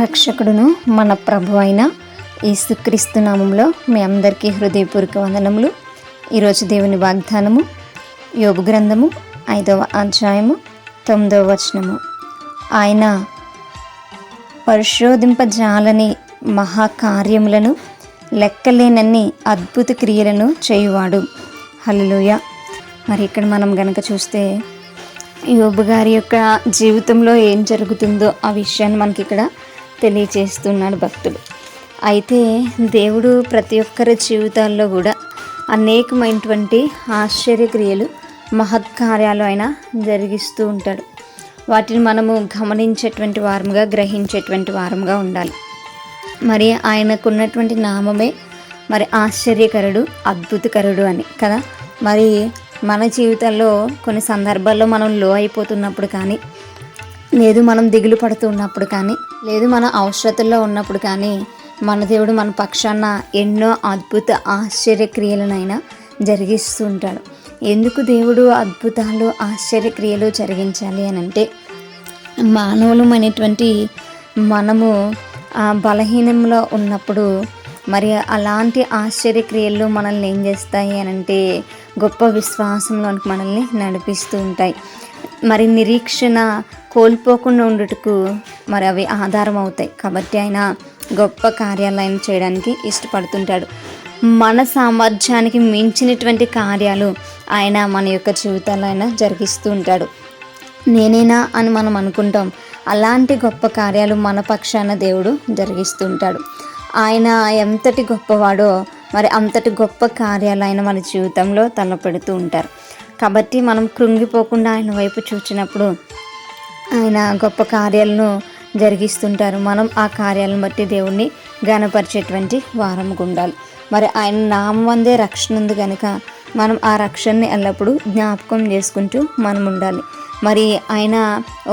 రక్షకుడును మన ప్రభు అయిన యేసుక్రీస్తు నామంలో మీ అందరికీ హృదయపూర్వక వందనములు. ఈరోజు దేవుని వాగ్దానము యోబు గ్రంథము 5వ అధ్యాయము 9వ వచనము. ఆయన పరిశోధింపజాలని మహాకార్యములను లెక్కలేనన్ని అద్భుత క్రియలను చేయువాడు. హల్లెలూయా. మరి ఇక్కడ మనం గనక చూస్తే యోబు గారి యొక్క జీవితంలో ఏం జరుగుతుందో ఆ విషయాన్ని మనకి ఇక్కడ తెలియచేస్తున్నాడు భక్తుడు. అయితే దేవుడు ప్రతి ఒక్కరి జీవితాల్లో కూడా అనేకమైనటువంటి ఆశ్చర్యక్రియలు మహత్కార్యాలు ఆయన జరిగిస్తూ ఉంటాడు. వాటిని మనము గమనించేటువంటి వారముగా గ్రహించేటువంటి వారముగా ఉండాలి. మరి ఆయనకున్నటువంటి నామమే మరి ఆశ్చర్యకరుడు, అద్భుతకరుడు అని కదా. మరి మన జీవితాల్లో కొన్ని సందర్భాల్లో మనం లో అయిపోతున్నప్పుడు కానీ, లేదు మనం దిగులు పడుతున్నప్పుడు కానీ, లేదు మన అవసరతల్లో ఉన్నప్పుడు కానీ మన దేవుడు మన పక్షాన ఎన్నో అద్భుత ఆశ్చర్యక్రియలనైనా జరిగిస్తూ ఉంటాడు. ఎందుకు దేవుడు అద్భుతాలు ఆశ్చర్యక్రియలు జరిగించాలి అని అంటే, మానవులమైనటువంటి మనము బలహీనంలో ఉన్నప్పుడు మరి అలాంటి ఆశ్చర్యక్రియలు మనల్ని ఏం చేస్తాయి అని అంటే గొప్ప విశ్వాసంలోనికి మనల్ని నడిపిస్తూ ఉంటాయి. మరి నిరీక్షణ కోల్పోకుండా ఉండుటకు మరి అవి ఆధారం అవుతాయి. కాబట్టి ఆయన గొప్ప కార్యాలను చేయడానికి ఇష్టపడుతుంటాడు. మన సామర్థ్యానికి మించినటువంటి కార్యాలు ఆయన మన యొక్క జీవితాల్లో ఆయన జరిగిస్తూ ఉంటాడు. నేనేనా అని మనం అనుకుంటాం, అలాంటి గొప్ప కార్యాలు మన పక్షాన దేవుడు జరిగిస్తూ ఉంటాడు. ఆయన ఎంతటి గొప్పవాడో మరి అంతటి గొప్ప కార్యాలు ఆయన మన జీవితంలో తలపెడుతూ ఉంటారు. కాబట్టి మనం కృంగిపోకుండా ఆయన వైపు చూచినప్పుడు ఆయన గొప్ప కార్యాలను జరిగిస్తుంటారు. మనం ఆ కార్యాలను బట్టి దేవుణ్ణి ఘనపరిచేటువంటి వారముగా ఉండాలి. మరి ఆయన నామందే రక్షణ ఉంది కనుక మనం ఆ రక్షణని ఎల్లప్పుడూ జ్ఞాపకం చేసుకుంటూ మనం ఉండాలి. మరి ఆయన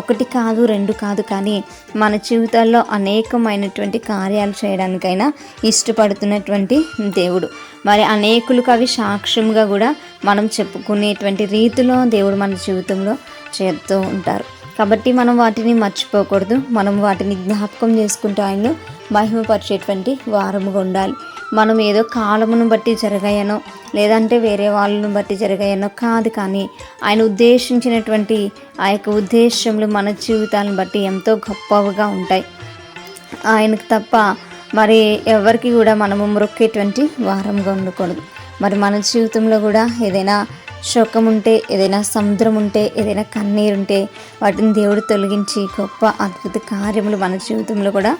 ఒకటి కాదు, రెండు కాదు, కానీ మన జీవితాల్లో అనేకమైనటువంటి కార్యాలు చేయడానికైనా ఇష్టపడుతున్నటువంటి దేవుడు. మరి అనేకులకు అవి సాక్ష్యంగా కూడా మనం చెప్పుకునేటువంటి రీతిలో దేవుడు మన జీవితంలో చేస్తూ ఉంటారు. కాబట్టి మనం వాటిని మర్చిపోకూడదు. మనం వాటిని జ్ఞాపకం చేసుకుంటూ ఆయనను మహిమపరిచేటువంటి వారముగా ఉండాలి. మనం ఏదో కాలమును బట్టి జరగాయనో లేదంటే వేరే వాళ్ళను బట్టి జరగాయనో కాదు, కానీ ఆయన ఉద్దేశించినటువంటి ఆ యొక్క ఉద్దేశములు మన జీవితాలను బట్టి ఎంతో గొప్పగా ఉంటాయి. ఆయనకు తప్ప మరి ఎవరికి కూడా మనము మొక్కేటువంటి వారంగా ఉండకూడదు. మరి మన జీవితంలో కూడా ఏదైనా శోకం ఉంటే, ఏదైనా సముద్రం ఉంటే, ఏదైనా కన్నీరు ఉంటే వాటిని దేవుడు తొలగించి గొప్ప అద్భుత కార్యములు మన జీవితంలో కూడా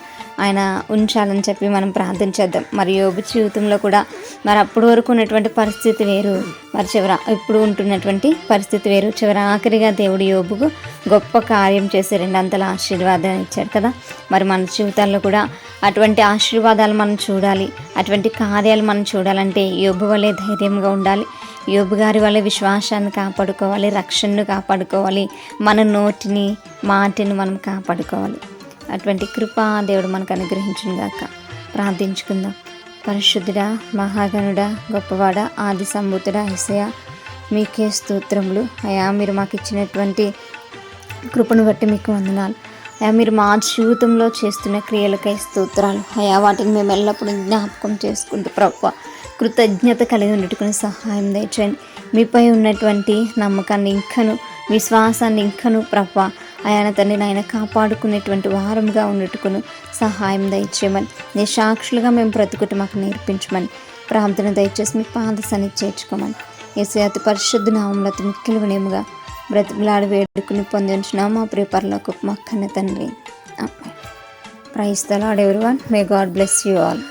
ఆయన ఉంచాలని చెప్పి మనం ప్రార్థన చేద్దాం. మరి యోబు జీవితంలో కూడా మరి అప్పటి వరకు ఉన్నటువంటి పరిస్థితి వేరు, మరి ఇప్పుడు ఉంటున్నటువంటి పరిస్థితి వేరు. ఆఖరిగా దేవుడు యోబుకు గొప్ప కార్యం చేసి 2 అంతల ఆశీర్వాదాలు ఇచ్చాడు కదా. మరి మన జీవితాల్లో కూడా అటువంటి ఆశీర్వాదాలు మనం చూడాలి, అటువంటి కార్యాలు మనం చూడాలంటే యోబు వలె ధైర్యంగా ఉండాలి. యోబు గారి వల్ల విశ్వాసాన్ని కాపాడుకోవాలి, రక్షణను కాపాడుకోవాలి, మన నోటిని మాటని మనం కాపాడుకోవాలి. అటువంటి కృప దేవుడు మనకు అనుగ్రహించును గాక. ప్రార్థించుకుందాం. పరిశుద్ధుడా, మహాగణుడా, గొప్పవాడ, ఆది సంభూతుడా యేసయ్యా, మీకే స్తోత్రములు అయ్యా. మీరు మాకు ఇచ్చినటువంటి కృపను బట్టి మీకు వందనాలు అయ్యా. మీరు మా జీవితంలో చేస్తున్న క్రియలకై స్తోత్రాలు అయ్యా. వాటిని మేము ఎల్లప్పుడూ జ్ఞాపకం చేసుకుంటూ ప్రభువా కృతజ్ఞత కలిగి ఉండేట్టుకుని సహాయం దయచేయండి. మీపై ఉన్నటువంటి నమ్మకాన్ని ఇంకను, విశ్వాసాన్ని ఇంకను ప్రభువా ఆయన తండ్రి నాయన కాపాడుకునేటువంటి వారముగా ఉండేట్టుకుని సహాయం దయచేయమని, నీ సాక్షులుగా మేము బ్రతుకుట మాకు నేర్పించమని ప్రార్థన దయచేసి మీ పాద సన్నిధి చేర్చుకోమని యేసయ్య అతి పరిశుద్ధ నామములో అతి మిక్కిలి వినయముగా బ్రతిమలాడి వేడుకుని పొంది ఉంచున్నాం మా ప్రియ పరలోకపు మా కన్న తండ్రి. Praise the Lord everyone. May God bless you all.